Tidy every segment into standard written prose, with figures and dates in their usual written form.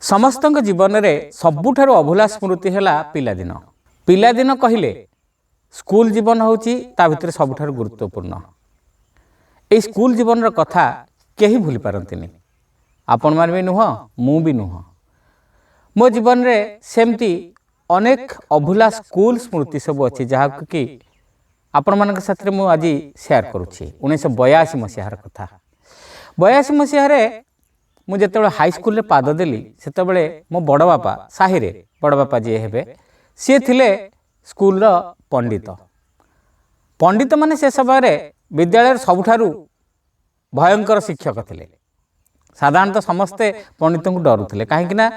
समस्त जीवन में सबुठारु अभुला स्मृति है पिलादिन। पिलादिन कहले स्कूल जीवन होची ता भितर सबुठारु गुरुत्वपूर्ण। ए स्कूल जीवन कथा केही भूली पारंतिनी। आपण मान भी नुह मु भी नुह। मो जीवन रे सेमती अनेक अभुला स्कूल स्मृति सब अच्छी जहाँ कि आपण मान साथ मु आज शेयर करुच्ची। 1982 मसीहार कथा। 82 मसीह मुझे हाई स्कूल पाद देली से मो बड़ बापा साहि रे बड़ बापा जी हे सी थे स्कूल पंडित। पंडित माने से समय विद्यालय सबुठारु भयंकर शिक्षक थे। साधारणतः समस्ते पंडित को डरुले कहीं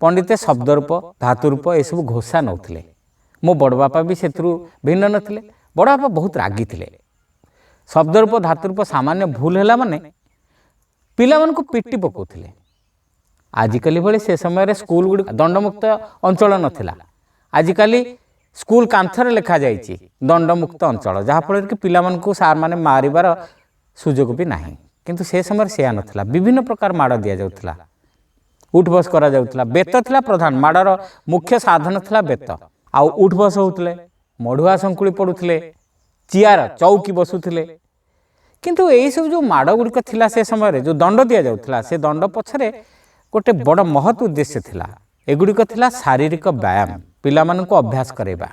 पंडित शब्द रूप धातु रूप ये सब घोषा नौले। मो बड़ बापा भी से भिन्न नथिले। बड़ बापा बहुत रागी थे। शब्द रूप धातु रूप सामान्य भूल है माने पिला मन को पिटी पकाउथिले। आजिकल भले से समय स्कूल गुड़ी दंडमुक्त अंचल नथिला। आजिकल स्कूल कांथर लिखा जाइए दंडमुक्त अंचल जहाँफल कि पिला मन को सार माने मारिबार सुजोग भी नाही। किंतु से समय से नथिला। विभिन्न प्रकार माड़ दिया जाउथिला। उठ बस करा जाउथिला। बेत थिला प्रधान माड़र मुख्य साधन थिला बेत। आ उठ बस होउथिले मढ़ुआ संकुली पड़ुथिले चियार चौकी बसुथिले। किंतु यही सब जो माड़ गुड़िक थिला से समय जो दंड दि जाउथिला से दंड पछरे गोटे बड़ महत् उद्देश्य थिला। एगुड़िक थिला शारीरिक व्यायाम पिला मन को अभ्यास करेबा।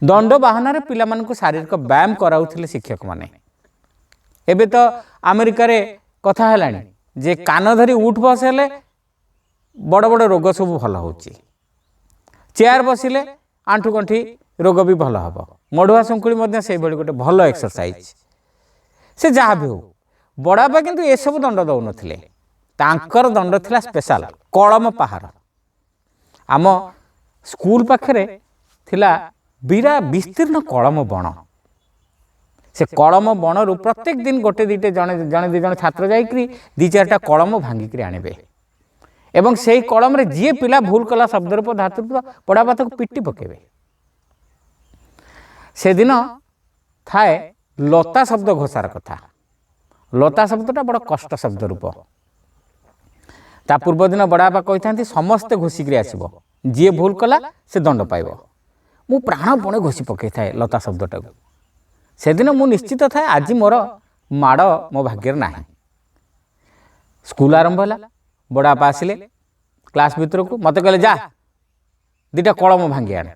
दंड बाहन रे पिला मन को शारीरिक व्यायाम कराउथिले शिक्षक माने। एबे तो अमेरिका रे कथा हेलानी जे कान धरी उठ बस हेले बड़ बड़ रोग सब भल होची। चेयर बसिले आंठू गंठी रोग भी भल हबो। मढ़ुआ संकुली मध्य से भली गोटे भल एक्सरसाइज से जहाँ भी हो बड़ापा किंतु ये सब दंड दौ नथिले। तांकर दंड थिला स्पेशल कलम पहाड़। आम स्कूल पाखरे थिला बिरा विस्तीर्ण कलम बण। से कलम बण रु प्रत्येक दिन गोटे दीटे जने जने दी जने छात्र जाइकरी दी चारटा कलम भांगिकरी आनिबे एवं सेही कलम रे जे पिला भूल कला शब्द रूप धातु रूप पड़ापा ताको पिट्टी पकेबे। से दिन थाए लता शब्द घोषार कथा। लता शब्दटा बड़ कष्ट शब्द रूप। ता पूर्व दिन बड़ा बापा कही था समस्ते घोषिक आसब जी भूल कला से दंड पाइब। मु प्राणपणे घोषि पकई थाए लता शब्दटा को। से दिन मु निश्चित थाए आज मोर माड़ मो भाग्य ना। स्कूल आरंभ है बड़ा बापा आसिले क्लास भितर को मत कहले जा दीटा कलम भांगी आने।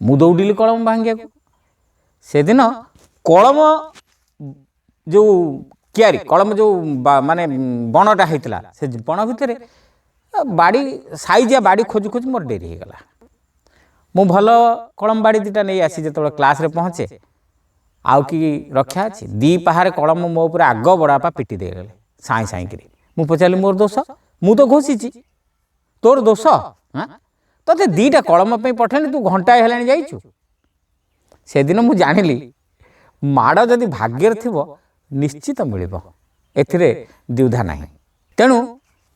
मु दौड़िली कलम भांगिया को। से दिन कलम जो क्यारी कलम जो माने बणटा होता से बण भितर बाड़ी साइजिया बाड़ी खोजु खोज मोर डेरी हो गला। मु भल कलम बाड़ी दीटा नहीं आसी जो क्लास रे पहुँचे आउ कि रक्षा अच्छी दी पहाड़ कलम मो ऊपर आग बड़ापा पिटी दे गले साई साई करी। मु पचारि मोर दोष मु तो घोषिची तोर दोष तोते दीटा कलम पठेनी तू घंटाए हेलाणी जाइछु। से दिन मु जानिली माड़ जदि भाग्यर थिबो निश्चित मिलिबो एथिरे द्विधा नाही। तेणु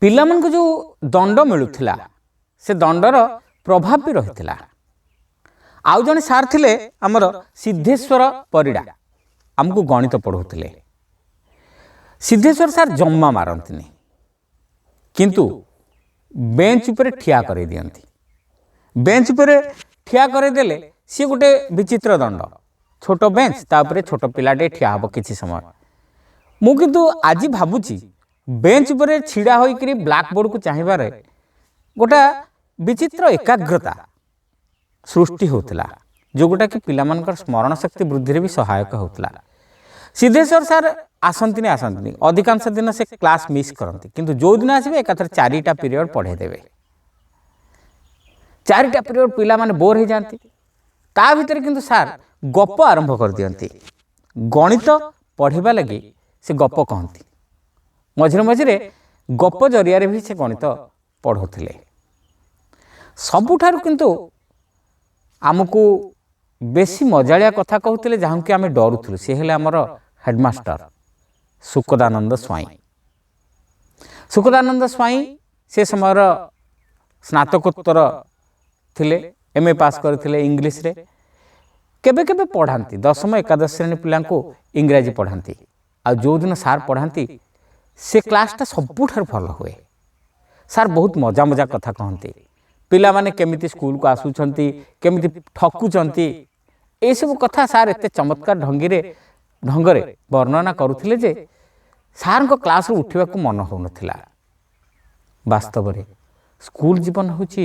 पिला मन को जो दंड मिलुथिला से दंडर प्रभाव भी रहिथिला। आउ जने सार थिले हमर सिद्धेश्वर परिडा हमकु गणित पढ़ौथिले। सिद्धेश्वर सार जम्मा मारंतिनी किंतु बेंच पर ठिया करे दियंती। बेंच पर ठिया करे देले सी गोटे विचित्र दंड छोट बेंच तापर छोट पिलाटे ठिया हम किसी समय। मु किंतु आज भावुची बेंच पर छिड़ा होइकरी ब्लैक बोर्ड को चाहिबार गोटा विचित्र एकाग्रता सृष्टि होतला जो गोटा कि पिला मानकर स्मरण शक्ति वृद्धि भी सहायक होतला। सिद्धेश्वर सार आसंतिनी अधिकांश दिन से क्लास मिस करती किंतु जो दिन आसबे एकाथर 4टा पीरियड पढ़े देबे। 4टा पीरियड पिला माने बोर हो जाती। ता भितर किंतु सार गप आरंभ कर दियंती। गणित पढ़िबा लगी से गप कहती। मझिरे मझिरे गप जरिया भी से गणित पढ़ौथिले। सबुठारु किंतु आमको बेसी मजालिया कथा कहते जहाँ कि आम डरुलु सी हेले आमर हेडमास्टर सुखदानंद स्वाई। सुखदानंद स्वाई से समय स्नातकोत्तर थिले एमए पास करथिले इंग्लिश रे। केबे केबे पढ़ाती 10वीं एकादश श्रेणी पिला इंग्राजी पढ़ाती। आ जो दिन सार पढ़ाती से क्लासटा सबुठार भल हुए। ସାର୍ ବହୁତ ମଜା ମଜା କଥା କହନ୍ତି। ପିଲାମାନେ କେମିତି ସ୍କୁଲକୁ ଆସୁଛନ୍ତି, କେମିତି ଠକୁଛନ୍ତି, ଏସବୁ କଥା ସାର୍ ଏତେ ଚମତ୍କାର ଢଙ୍ଗରେ ବର୍ଣ୍ଣନା କରୁଥିଲେ ଯେ ସାର୍ଙ୍କ କ୍ଲାସ୍ରୁ ଉଠିବାକୁ ମନ ହେଉନଥିଲା। ବାସ୍ତବରେ ସ୍କୁଲ ଜୀବନ ହେଉଛି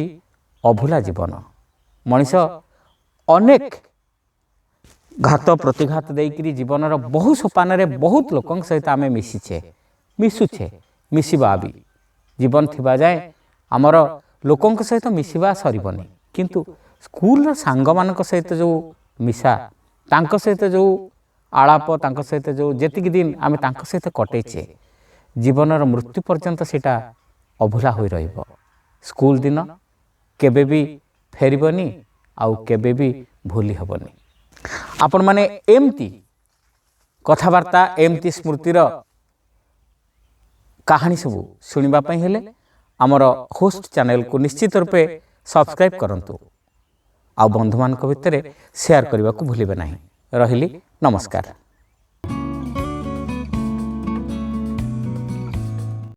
ଅଭୁଲା ଜୀବନ। ମଣିଷ ଅନେକ ଘାତ ପ୍ରତିଘାତ ଦେଇକରି ଜୀବନର ବହୁ ସୋପାନରେ ବହୁତ ଲୋକଙ୍କ ସହିତ ଆମେ ମିଶୁଛେ ମିଶିବା ବି। ଜୀବନ ଥିବା ଯାଏଁ ଆମର ଲୋକଙ୍କ ସହିତ ମିଶିବା ସରିବନି, କିନ୍ତୁ ସ୍କୁଲର ସାଙ୍ଗମାନଙ୍କ ସହିତ ଯେଉଁ ମିଶା, ତାଙ୍କ ସହିତ ଯେଉଁ ଆଳାପ, ତାଙ୍କ ସହିତ ଯେଉଁ ଯେତିକି ଦିନ ଆମେ ତାଙ୍କ ସହିତ କଟେଇଛେ, ଜୀବନର ମୃତ୍ୟୁ ପର୍ଯ୍ୟନ୍ତ ସେଇଟା ଅଭୁଲା ହୋଇ ରହିବ। ସ୍କୁଲ ଦିନ କେବେ ବି ଫେରିବନି, ଆଉ କେବେ ବି ଭୁଲି ହେବନି। ଆପଣମାନେ ଏମିତି କଥାବାର୍ତ୍ତା, ଏମିତି ସ୍ମୃତିର କାହାଣୀ ସବୁ ଶୁଣିବା ପାଇଁ ହେଲେ ଆମର ହୋଷ୍ଟ ଚ୍ୟାନେଲକୁ ନିଶ୍ଚିତ ରୂପେ ସବସ୍କ୍ରାଇବ୍ କରନ୍ତୁ, ଆଉ ବନ୍ଧୁମାନଙ୍କ ଭିତରେ ସେୟାର କରିବାକୁ ଭୁଲିବେ ନାହିଁ। ରହିଲି, ନମସ୍କାର।